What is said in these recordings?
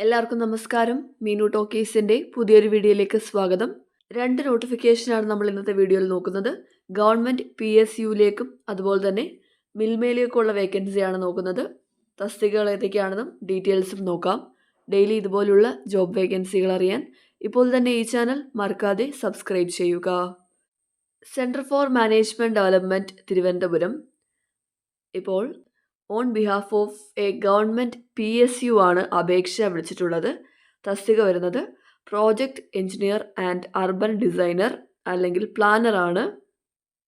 എല്ലാവർക്കും നമസ്കാരം. മീനു ടോക്കീസിൻ്റെ പുതിയൊരു വീഡിയോയിലേക്ക് സ്വാഗതം. 2 നോട്ടിഫിക്കേഷനാണ് നമ്മൾ ഇന്നത്തെ വീഡിയോയിൽ നോക്കുന്നത്. ഗവൺമെൻറ് PSUയിലേക്കും അതുപോലെ തന്നെ മിൽമയിലേക്കുള്ള വേക്കൻസിയാണ് നോക്കുന്നത്. തസ്തികകൾ ഏതൊക്കെയാണെന്നും ഡീറ്റെയിൽസും നോക്കാം. ഡെയിലി ഇതുപോലുള്ള ജോബ് വേക്കൻസികൾ അറിയാൻ ഇപ്പോൾ തന്നെ ഈ ചാനൽ മറക്കാതെ സബ്സ്ക്രൈബ് ചെയ്യുക. Centre for management development Thiruvananthapuram ഇപ്പോൾ on behalf of a government PSU ആണ് അപേക്ഷ വിളിച്ചിട്ടുള്ളത്. തസ്തിക വരുന്നത് project engineer and urban designer അല്ലെങ്കിൽ പ്ലാനർ ആണ്.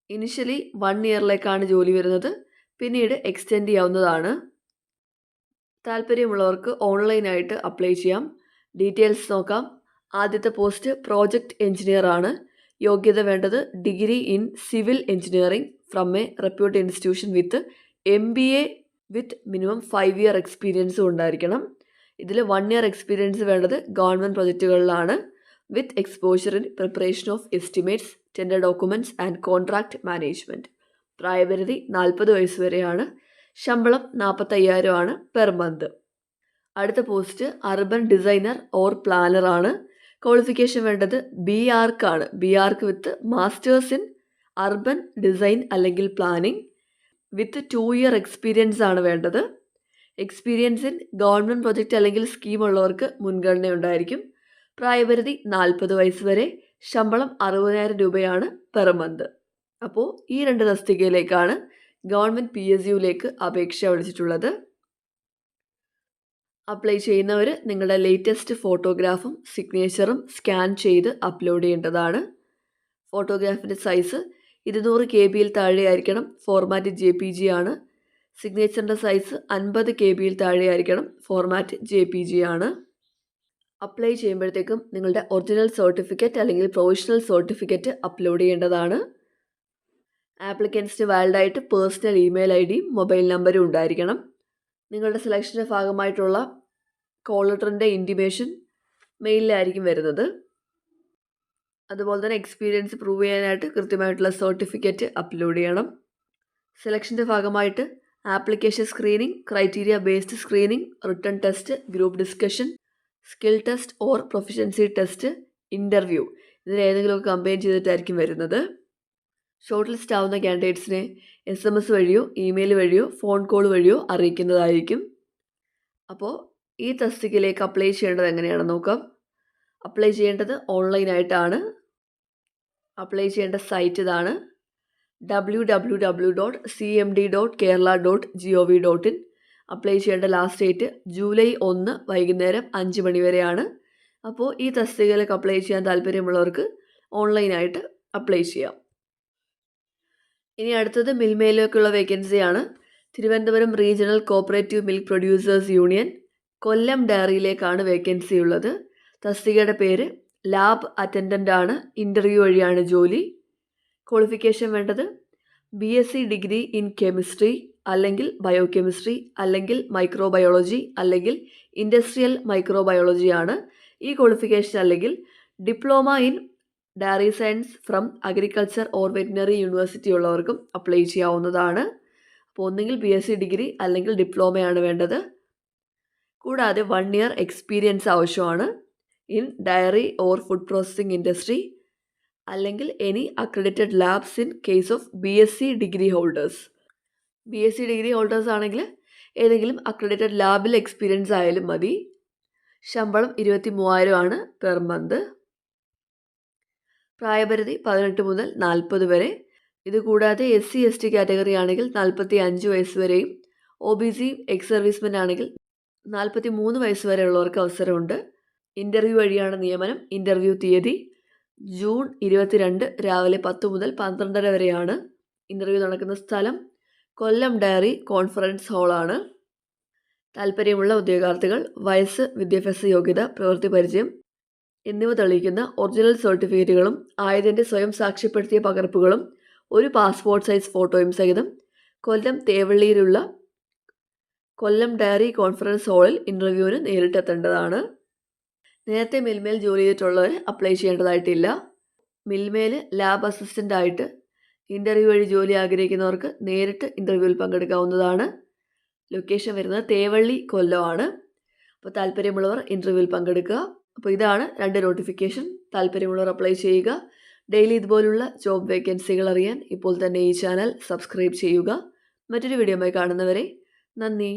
ഇനിഷ്യലി 1 ഇയറിലേക്കാണ് ജോലി വരുന്നത്. പിന്നീട് എക്സ്റ്റെൻഡ് ചെയ്യാവുന്നതാണ്. താല്പര്യമുള്ളവർക്ക് ഓൺലൈനായിട്ട് അപ്ലൈ ചെയ്യാം. ഡീറ്റെയിൽസ് നോക്കാം. ആദ്യത്തെ പോസ്റ്റ് പ്രോജക്റ്റ് എഞ്ചിനീയർ ആണ്. യോഗ്യത വേണ്ടത് degree in civil engineering from a reputed institution with MBA with minimum 5 year എക്സ്പീരിയൻസും ഉണ്ടായിരിക്കണം. ഇതിൽ 1 ഇയർ എക്സ്പീരിയൻസ് വേണ്ടത് ഗവൺമെൻറ് പ്രൊജക്റ്റുകളിലാണ്. With exposure in preparation of estimates, tender documents and contract management. പ്രായപരിധി 40 വയസ്സ് വരെയാണ്. ശമ്പളം 45,000 ആണ് പെർ മന്ത്. അടുത്ത post urban designer or planner ആണ്. ക്വാളിഫിക്കേഷൻ വേണ്ടത് BArch ആണ്. BArch with masters in urban design അല്ലെങ്കിൽ പ്ലാനിംഗ് വിത്ത് 2 ഇയർ എക്സ്പീരിയൻസ് ആണ് വേണ്ടത്. എക്സ്പീരിയൻസ് ഇൻ ഗവൺമെൻറ് പ്രൊജക്റ്റ് അല്ലെങ്കിൽ സ്കീം ഉള്ളവർക്ക് മുൻഗണന ഉണ്ടായിരിക്കും. പ്രായപരിധി 40 വയസ്സ് വരെ. ശമ്പളം 60,000 രൂപയാണ് പെർ മന്ത്. അപ്പോൾ ഈ 2 തസ്തികയിലേക്കാണ് ഗവൺമെൻറ് PSUയിലേക്ക് അപേക്ഷ വിളിച്ചിട്ടുള്ളത്. അപ്ലൈ ചെയ്യുന്നവർ നിങ്ങളുടെ ലേറ്റസ്റ്റ് ഫോട്ടോഗ്രാഫും സിഗ്നേച്ചറും സ്കാൻ ചെയ്ത് അപ്ലോഡ് ചെയ്യേണ്ടതാണ്. ഫോട്ടോഗ്രാഫിൻ്റെ സൈസ് 200 KB താഴെയായിരിക്കണം. ഫോർമാറ്റ് JPG ആണ്. സിഗ്നേച്ചറിൻ്റെ സൈസ് 50 KB താഴെയായിരിക്കണം. ഫോർമാറ്റ് JPG ആണ്. അപ്ലൈ ചെയ്യുമ്പോഴത്തേക്കും നിങ്ങളുടെ ഒറിജിനൽ സർട്ടിഫിക്കറ്റ് അല്ലെങ്കിൽ പ്രൊവിഷണൽ സർട്ടിഫിക്കറ്റ് അപ്ലോഡ് ചെയ്യേണ്ടതാണ്. ആപ്ലിക്കൻസിന് വാലിഡായിട്ട് പേഴ്സണൽ ഇമെയിൽ ID മൊബൈൽ നമ്പറും ഉണ്ടായിരിക്കണം. നിങ്ങളുടെ സെലക്ഷൻ്റെ ഭാഗമായിട്ടുള്ള കോൾ ലെറ്ററിൻ്റെ ഇൻറ്റിമേഷൻ മെയിലിലായിരിക്കും വരുന്നത്. അതുപോലെ തന്നെ എക്സ്പീരിയൻസ് പ്രൂവ് ചെയ്യാനായിട്ട് കൃത്യമായിട്ടുള്ള സർട്ടിഫിക്കറ്റ് അപ്ലോഡ് ചെയ്യണം. സെലക്ഷൻ്റെ ഭാഗമായിട്ട് application screening, criteria based screening, written test, group discussion, skill test or proficiency test, interview ഇതിലേതെങ്കിലുമൊക്കെ കമ്പൈൻ ചെയ്തിട്ടായിരിക്കും വരുന്നത്. ഷോർട്ട് ലിസ്റ്റ് ആവുന്ന കാൻഡിഡേറ്റ്സിനെ SMS വഴിയോ ഇമെയിൽ വഴിയോ ഫോൺ കോൾ വഴിയോ അറിയിക്കുന്നതായിരിക്കും. അപ്പോൾ ഈ തസ്തികയിലേക്ക് അപ്ലൈ ചെയ്യേണ്ടത് എങ്ങനെയാണെന്ന് നോക്കാം. അപ്ലൈ ചെയ്യേണ്ടത് ഓൺലൈനായിട്ടാണ്. അപ്ലൈ ചെയ്യേണ്ട സൈറ്റ് ഇതാണ് www.cmd.kerala.gov.in. അപ്ലൈ ചെയ്യേണ്ട ലാസ്റ്റ് ഡേറ്റ് ജൂലൈ 1 വൈകുന്നേരം 5 മണി വരെയാണ്. അപ്പോൾ ഈ തസ്തികയിലേക്ക് അപ്ലൈ ചെയ്യാൻ താല്പര്യമുള്ളവർക്ക് ഓൺലൈനായിട്ട് അപ്ലൈ ചെയ്യാം. ഇനി അടുത്തത് മിൽമയിലേക്കുള്ള വേക്കൻസിയാണ്. Thiruvananthapuram regional cooperative milk producers union Kollam ഡയറിയിലേക്കാണ് വേക്കൻസി ഉള്ളത്. തസ്തികയുടെ പേര് ലാബ് അറ്റൻഡൻ്റ് ആണ്. ഇൻ്റർവ്യൂ വഴിയാണ് ജോലി. ക്വാളിഫിക്കേഷൻ വേണ്ടത് BSc ഡിഗ്രി ഇൻ കെമിസ്ട്രി അല്ലെങ്കിൽ ബയോകെമിസ്ട്രി അല്ലെങ്കിൽ മൈക്രോബയോളജി അല്ലെങ്കിൽ ഇൻഡസ്ട്രിയൽ മൈക്രോബയോളജി ആണ്. ഈ ക്വാളിഫിക്കേഷൻ അല്ലെങ്കിൽ diploma in dairy science from agriculture or veterinary university ഉള്ളവർക്കും അപ്ലൈ ചെയ്യാവുന്നതാണ്. അപ്പോൾ ഒന്നുകിൽ BSc ഡിഗ്രി അല്ലെങ്കിൽ ഡിപ്ലോമയാണ് വേണ്ടത്. കൂടാതെ 1 ഇയർ എക്സ്പീരിയൻസ് ആവശ്യമാണ് in dairy or food processing industry അല്ലെങ്കിൽ any accredited labs in case of BSc degree holders. BSc degree holders ആണെങ്കിൽ ഏതെങ്കിലും അക്രഡിറ്റഡ് ലാബിൽ എക്സ്പീരിയൻസ് ആയാലും മതി. ശമ്പളം 23,000 ആണ് പെർ മന്ത്. പ്രായപരിധി 18 മുതൽ 40 വരെ. ഇതുകൂടാതെ SC ST കാറ്റഗറി ആണെങ്കിൽ 45 വയസ്സ് വരെയും OBC എക്സ് സർവീസ്മെൻ ആണെങ്കിൽ 43 വയസ്സ് വരെയുള്ളവർക്ക് അവസരമുണ്ട്. ഇൻ്റർവ്യൂ വഴിയാണ് നിയമനം. ഇൻ്റർവ്യൂ തീയതി ജൂൺ 22 രാവിലെ 10 മുതൽ 12:30 വരെയാണ്. ഇൻ്റർവ്യൂ നടക്കുന്ന സ്ഥലം കൊല്ലം ഡയറി കോൺഫറൻസ് ഹാളാണ്. താല്പര്യമുള്ള ഉദ്യോഗാർത്ഥികൾ വയസ്സ്, വിദ്യാഭ്യാസ യോഗ്യത, പ്രവൃത്തി പരിചയം എന്നിവ തെളിയിക്കുന്ന ഒറിജിനൽ സർട്ടിഫിക്കറ്റുകളും ആയതിൻ്റെ സ്വയം സാക്ഷ്യപ്പെടുത്തിയ പകർപ്പുകളും ഒരു പാസ്പോർട്ട് സൈസ് ഫോട്ടോയും സഹിതം കൊല്ലം തേവള്ളിയിലുള്ള കൊല്ലം ഡയറി കോൺഫറൻസ് ഹാളിൽ ഇൻ്റർവ്യൂവിന് നേരിട്ടെത്തേണ്ടതാണ്. നേരത്തെ മിൽമയിൽ ജോലി ചെയ്തിട്ടുള്ളവർ അപ്ലൈ ചെയ്യേണ്ടതായിട്ടില്ല. മിൽമയിൽ ലാബ് അസിസ്റ്റൻ്റ് ആയിട്ട് ഇൻ്റർവ്യൂ വഴി ജോലി ആഗ്രഹിക്കുന്നവർക്ക് നേരിട്ട് ഇൻ്റർവ്യൂവിൽ പങ്കെടുക്കാവുന്നതാണ്. ലൊക്കേഷൻ വരുന്നത് തേവള്ളി, കൊല്ലമാണ്. അപ്പോൾ താല്പര്യമുള്ളവർ ഇൻ്റർവ്യൂവിൽ പങ്കെടുക്കുക. അപ്പോൾ ഇതാണ് 2 നോട്ടിഫിക്കേഷൻ. താല്പര്യമുള്ളവർ അപ്ലൈ ചെയ്യുക. ഡെയിലി ഇതുപോലുള്ള ജോബ് വേക്കൻസികൾ അറിയാൻ ഇപ്പോൾ തന്നെ ഈ ചാനൽ സബ്സ്ക്രൈബ് ചെയ്യുക. മറ്റൊരു വീഡിയോയുമായി കാണുന്നവരെ നന്ദി.